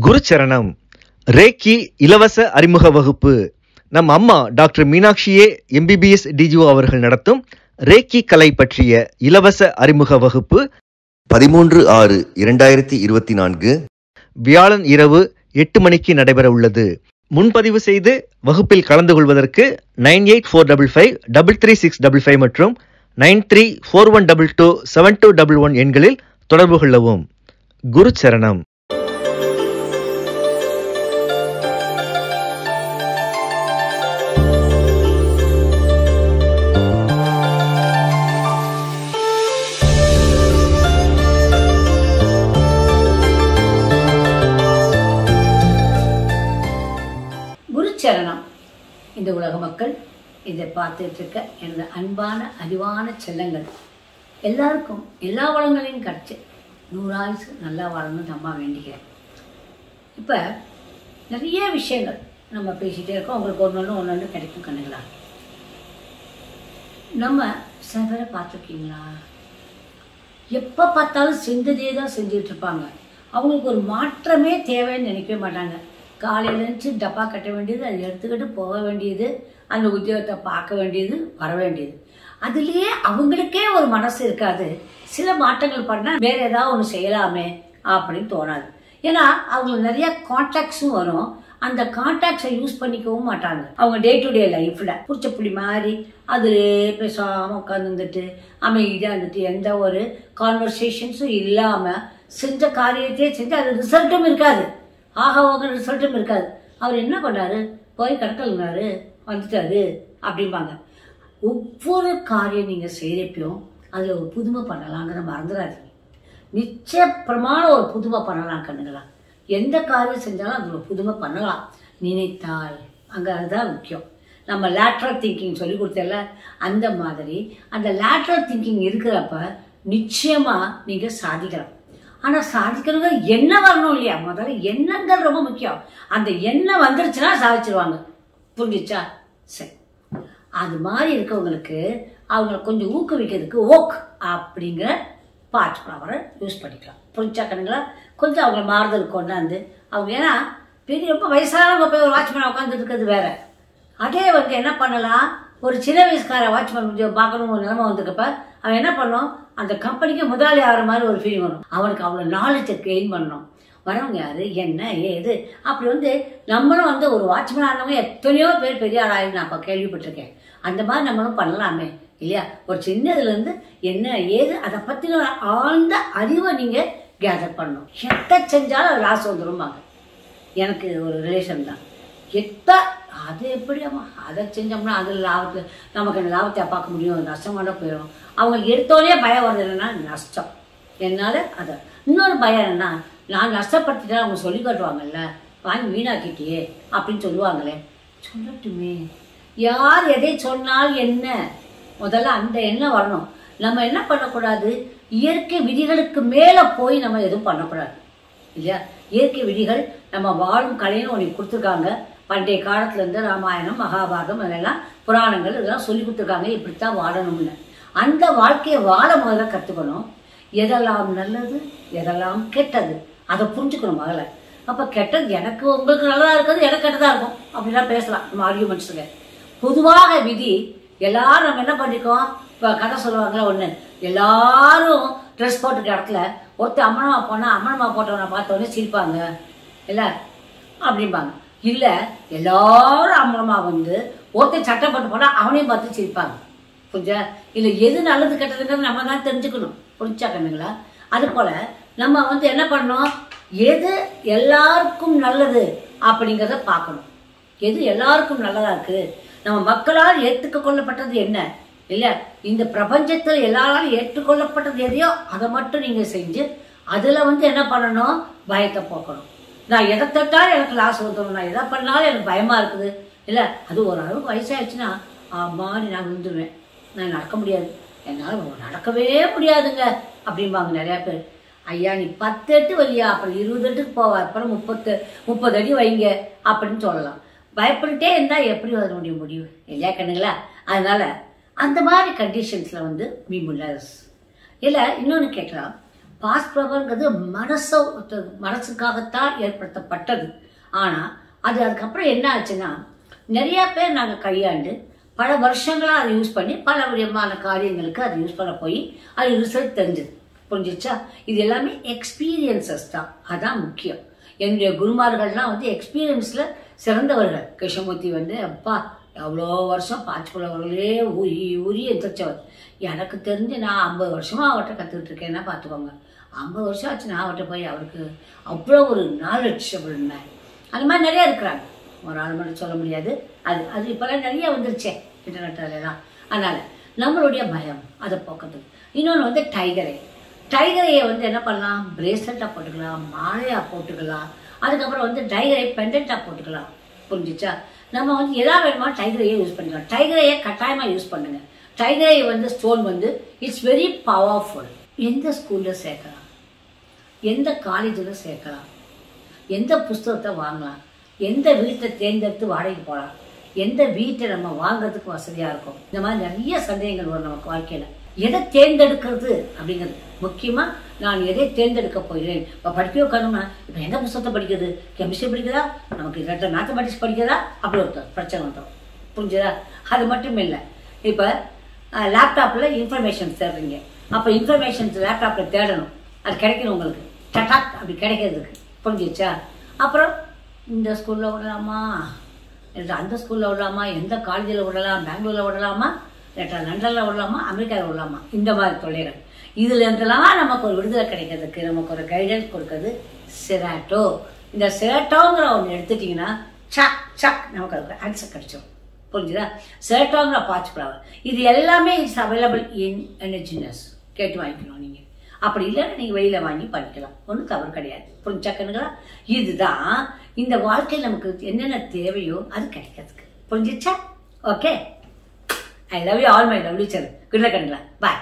குருச்சரணம். ரேக்கி இலவச அறிமுக வகுப்பு. நம் அம்மா டாக்டர் மீனாட்சியே எம்பிபிஎஸ் டிஜிஓ அவர்கள் நடத்தும் ரேக்கி கலை பற்றிய இலவச அறிமுக வகுப்பு 13/6/2024 வியாழன் இரவு 8 மணிக்கு நடைபெற உள்ளது. முன்பதிவு செய்து வகுப்பில் கலந்து கொள்வதற்கு 9845533655 மற்றும் 9341227211 எண்களில் தொடர்பு கொள்ளவும். குருச்சரணம். குருச்சரணம். இந்த உலக மக்கள் இதை பார்த்துட்டு இருக்க எனது அன்பான அறிவான செல்லங்கள் எல்லாருக்கும் எல்லா வளங்களையும் கிடைச்சி 100 ஆயுசு நல்லா வாழணும்னு அம்மா வேண்டிக்கிறேன். இப்போ நிறைய விஷயங்கள் நம்ம பேசிகிட்டே இருக்கோம். உங்களுக்கு ஒன்று கிடைக்கும் கண்ணுங்களா. நம்ம சில பேரை பார்த்துருக்கீங்களா, எப்போ பார்த்தாலும் செஞ்சதே தான் செஞ்சுட்டு இருப்பாங்க. அவங்களுக்கு ஒரு மாற்றமே தேவைன்னு நினைக்கவே மாட்டாங்க. காலையில் இருந்துச்சு டப்பா கட்ட வேண்டியது, அதை எடுத்துக்கிட்டு போக வேண்டியது, அந்த உத்தியோகத்தை பார்க்க வேண்டியது, வர வேண்டியது. அதுலேயே அவங்களுக்கே ஒரு மனசு இருக்காது. சில மாற்றங்கள் பண்ணால் வேற ஏதாவது ஒன்று செய்யலாமே அப்படின்னு தோணாது. ஏன்னா அவங்களுக்கு நிறைய கான்டாக்ட்ஸும் வரும். அந்த கான்டாக்ட்ஸை யூஸ் பண்ணிக்கவும் மாட்டாங்க. அவங்க டே டு டே லைஃப்ல பிடிச்ச புள்ளி மாதிரி அதுலே பேசாமல் உட்காந்துட்டு அமைதியாக இருந்துட்டு எந்த ஒரு கான்வர்சேஷன்ஸும் இல்லாமல் செஞ்ச காரியத்தையே செஞ்சு அது ரிசல்ட்டும் இருக்காது, ஆக ஓக ரிசல்ட்டும் இருக்காது. அவர் என்ன பண்ணாரு, போய் கடற்கல்னாரு வந்துட்டாரு அப்படிம்பாங்க. ஒவ்வொரு காரியம் நீங்கள் செய்கிறப்பையும் அதில் ஒரு புதுமை பண்ணலாங்கிற மறந்துடாதீங்க. நிச்சயப்பிரமான ஒரு புதுமை பண்ணலாம் கண்ணுங்களா. எந்த காரியம் செஞ்சாலும் அதில் ஒரு புதுமை பண்ணலாம் நினைத்தால். அங்கே அதுதான் முக்கியம். நம்ம லேட்ரல் திங்கிங் சொல்லி கொடுத்தல, அந்த மாதிரி அந்த லேட்ரல் திங்கிங் இருக்கிறப்ப நிச்சயமாக நீங்கள் சாதிக்கலாம். ஆனால் சாதிக்கிறது என்ன வரணும் இல்லையா, முதல்ல எண்ணங்கள் ரொம்ப முக்கியம். அந்த எண்ணம் வந்துருச்சுன்னா சாதிச்சிருவாங்க. புரிஞ்சிச்சா? சரி. அது மாதிரி இருக்கவங்களுக்கு அவங்களை கொஞ்சம் ஊக்குவிக்கிறதுக்கு ஓக் அப்படிங்கிற பார்ட் ஃப்ளவரை யூஸ் பண்ணிக்கலாம். புரிஞ்சா கண்ணுங்களா. கொஞ்சம் அவங்கள மாறுதல் கொண்டாந்து அவங்க, ஏன்னா பெரிய ரொம்ப வயசானவங்க போய் ஒரு வாட்ச்மேன் உட்காந்துட்டு இருக்கிறது வேற. அதே வந்து என்ன பண்ணலாம், ஒரு சின்ன வயசுக்கார வாட்ச்மேன் பார்க்கணும் ஒரு நிலைமை வந்துருக்கப்ப அவன் என்ன பண்ணும், அந்த கம்பெனிக்கு முதலாளி ஆகிற மாதிரி ஒரு ஃபீலிங் வரும். அவனுக்கு அவ்வளோ நாலேஜை கெயின் பண்ணணும். வரவங்க யாரு, என்ன ஏது, அப்படி வந்து நம்மளும் வந்து ஒரு வாட்ச்மேன் ஆனவங்க எத்தனையோ பேர் பெரிய ஆளாகி நான் அப்போ கேள்விப்பட்டிருக்கேன். அந்த மாதிரி நம்மளும் பண்ணலாமே இல்லையா. ஒரு சின்னதுலேருந்து என்ன ஏது அதை பற்றின ஒரு ஆழ்ந்த அறிவை நீங்கள் கேதர் பண்ணணும். எத்த செஞ்சாலும் அது லாஸ் வந்துடும்பாங்க. எனக்கு ஒரு ரிலேஷன் தான், அது எப்படியாம்மா அதை செஞ்சோம்னா அதில் லாபத்தை நமக்கு அந்த லாபத்தை பார்க்க முடியும், நஷ்டமாட போயிடும். அவங்க எடுத்தோடனே பயம் வருது என்னன்னா நஷ்டம். என்னால் அதை இன்னொரு பயம் என்னன்னா, நான் நஷ்டப்படுத்திட்டா அவங்க சொல்லி காட்டுவாங்கல்ல, வாங்கி வீணாக்கிட்டியே அப்படின்னு சொல்லுவாங்களே. சொல்லட்டுமே, யார் எதை சொன்னால் என்ன, முதல்ல அந்த எண்ணம் வரணும். நம்ம என்ன பண்ணக்கூடாது, இயற்கை விதிகளுக்கு மேலே போய் நம்ம எதுவும் பண்ணக்கூடாது இல்லையா. இயற்கை விதிகள் நம்ம வாழும் கலைன்னு ஒன்று கொடுத்துருக்காங்க. பண்டைய காலத்துலேருந்து ராமாயணம் மகாபாரதம் அதெல்லாம் புராணங்கள் இதெல்லாம் சொல்லி கொடுத்துருக்காங்க, இப்படித்தான் வாழணும்னு. அந்த வாழ்க்கையை வாழ முதல்ல கற்றுக்கணும். எதெல்லாம் நல்லது எதெல்லாம் கெட்டது அதை புரிஞ்சுக்கணும் முதல்ல. அப்போ கெட்டது எனக்கு உங்களுக்கு நல்லதாக இருக்கிறது எனக்கு கெட்டதாக இருக்கும் அப்படிலாம் பேசலாம் நம்ம ஆர்கியூமெண்ட்ஸுங்க. பொதுவாக விதி எல்லாரும் நம்ம என்ன பண்ணிருக்கோம், இப்போ கதை சொல்லுவாங்களா ஒன்று, எல்லாரும் ட்ரெஸ் போட்டுக்க இடத்துல ஒருத்தர் அம்மனமா போனால் அம்மனமா போட்டவனை பார்த்தோன்னே சிரிப்பாங்க இல்லை அப்படிம்பாங்க. இல்லை எல்லாரும் அம்மனமா வந்து ஒருத்தர் சட்டை போட்டு போனால் அவனையும் பார்த்து சிரிப்பாங்க. புரிஞ்சா இல்லை, எது நல்லது கெட்டதுங்கிறது நம்ம தான் தெரிஞ்சுக்கணும். புரிஞ்சா கண்ணுங்களா. அது போல் நம்ம வந்து என்ன பண்ணணும், எது எல்லாருக்கும் நல்லது அப்படிங்கிறத பார்க்கணும். எது எல்லாருக்கும் நல்லதா இருக்கு, நம்ம மக்களால் ஏற்றுக்க கொள்ளப்பட்டது என்ன இல்லை, இந்த பிரபஞ்சத்தில் எல்லாராலும் ஏற்றுக்கொள்ளப்பட்டது எதையோ அதை மட்டும் நீங்கள் செஞ்சு அதில் வந்து என்ன பண்ணணும், பயத்தை போக்கணும். நான் எதை தொட்டாலும் எனக்கு லாஸ் வந்துடும், நான் எதை பண்ணாலும் எனக்கு பயமாக இருக்குது இல்லை. அது ஒரு அளவுக்கு வயசாகிடுச்சுன்னா மாதிரி நான் விழுந்துருவேன், நான் நடக்க முடியாது, என்னால் நடக்கவே முடியாதுங்க அப்படிம்பாங்க நிறையா பேர். ஐயா நீ 10 அடி வையா, அப்புறம் 20 அடிக்கு போவ, அப்புறம் 30 அடி வைங்க அப்படின்னு சொல்லலாம். பயப்பட்டுட்டே இருந்தால் எப்படி வர முடியும் இல்லையா கண்ணுங்களா. அதனால அந்த மாதிரி கண்டிஷன்ஸில் வந்து மீமுல்லஸ் இல்லை. இன்னொன்று கேட்கலாம், பாஸ்ட் ப்ராப்ளம்ங்கிறது மனசுக்காகத்தான் ஏற்படுத்தப்பட்டது. ஆனால் அது அதுக்கப்புறம் என்ன ஆச்சுன்னா நிறையா பேர் நாங்கள் கையாண்டு பல வருஷங்களாக அதை யூஸ் பண்ணி பல விதமான காரியங்களுக்கு அதை யூஸ் பண்ண போய் அது ரிசல்ட் தெரிஞ்சுது. புரிஞ்சிச்சா? இது எல்லாமே எக்ஸ்பீரியன்சஸ் தான். அதான் முக்கியம். என்னுடைய குருமார்கள்லாம் எக்ஸ்பீரியன்ஸில் சிறந்தவர்கள். கிருஷ்ணமூர்த்தி அப்பா அவ்வளோ வருஷம் பாச்சுக்குள்ளவர்களே ஊறி ஊறி எந்திரிச்சவர். எனக்கு தெரிஞ்சு நான் 50 வருஷமாக அவர்கிட்ட கற்றுக்கிட்டு இருக்கேன்னா பார்த்துக்கோங்க. 50 வருஷம் ஆச்சு நான் அவர்கிட்ட போய். அவருக்கு அவ்வளோ ஒரு நாலேஜ் இருந்தேன். அந்த மாதிரி நிறையா இருக்கிறாங்க. ஒரு ஆள் மட்டும் சொல்ல முடியாது. அது இப்போல்லாம் நிறைய வந்துருச்சே இன்டர்நெட்டில். அதனால் நம்மளுடைய பயம் அதை போக்குறதுக்கு. இன்னொன்று டைகரையை என்ன பண்ணலாம், பிரேஸ்லெட்டாக போட்டுக்கலாம், மாலையாக போட்டுக்கலாம். அதுக்கப்புறம் டைகரை பெண்டன்ட்டாக போட்டுக்கலாம். புரிஞ்சிச்சா? நம்ம எதா வேணுமா டைகரையே யூஸ் பண்ணிக்கலாம். டைகரையை கட்டாயமாக யூஸ் பண்ணுங்க. டைகரை ஸ்டோன் இட்ஸ் வெரி பவர்ஃபுல். எந்த ஸ்கூலில் சேர்க்கலாம், எந்த காலேஜில் சேர்க்கலாம், எந்த புஸ்தகத்தை வாங்கலாம், எந்த வீட்டை தேர்ந்தெடுத்து வாடகைக்கு போகலாம், எந்த வீட்டை நம்ம வாங்குறதுக்கு வசதியாக இருக்கும். இந்த மாதிரி நிறைய சந்தேகங்கள் வரும் நமக்கு வாழ்க்கையில். எதை தேர்ந்தெடுக்கிறது அப்படிங்கிறது முக்கியமாக. நான் எதை தேர்ந்தெடுக்க போகிறேன். இப்போ படிக்க உட்காந்தோம்னா இப்போ எந்த புத்தகத்தை படிக்கிறது, கெமிஸ்ட்ரி படிக்கிறதா, நமக்கு இல்லாட்ட மேத்தமெட்டிக்ஸ் படிக்கிறதா, அப்படி ஒரு பிரச்சனை வந்துடும். புரிஞ்சுதா? அது மட்டும் இல்லை. இப்போ லேப்டாப்பில் இன்ஃபர்மேஷன் தேடுறீங்க. அப்போ இன்ஃபர்மேஷன்ஸ் லேப்டாப்பில் தேடணும். அது கிடைக்கணும் உங்களுக்கு டட்டாக் அப்படி கிடைக்கிறதுக்கு. புரிஞ்சிச்சா? அப்புறம் இந்த ஸ்கூலில் விடலாமா, அந்த ஸ்கூலில் விடலாமா, எந்த காலேஜில் விடலாம், பெங்களூரில் விடலாமா, இல்லாட்டா லண்டனில் விடலாமா, அமெரிக்காவில் விடலாமா, இந்த மாதிரி தொல்லைகள். இதுல இருந்தெல்லாம் நமக்கு ஒரு விடுதலை கிடைக்கிறதுக்கு நமக்கு ஒரு கைடன்ஸ் கொடுக்குறது செராட்டோ. இந்த செராட்டோங்கிற ஒன்று எடுத்துட்டிங்கன்னா சக் சக் நமக்கு அதுக்கு ஆன்சர் கிடைச்சிடும். புரிஞ்சுதா? செராட்டோங்கிற பாட்ச் ஃப்ளவர் இது எல்லாமே இட்ஸ் அவைலபிள் இன் எனர்ஜினஸ். கேட்டு வாங்கிக்கணும் நீங்கள். அப்படி இல்லைன்னா நீங்கள் வெளியில் வாங்கி பண்ணிக்கலாம். ஒன்றும் தவறு கிடையாது. புரிஞ்சாக்கணுங்களா? இதுதான் இந்த வாழ்க்கையில் நமக்கு என்னென்ன தேவையோ அது கிடைக்கிறதுக்கு. புரிஞ்சிச்சா? Okay. I love you all my lovely children. Good luck and bye.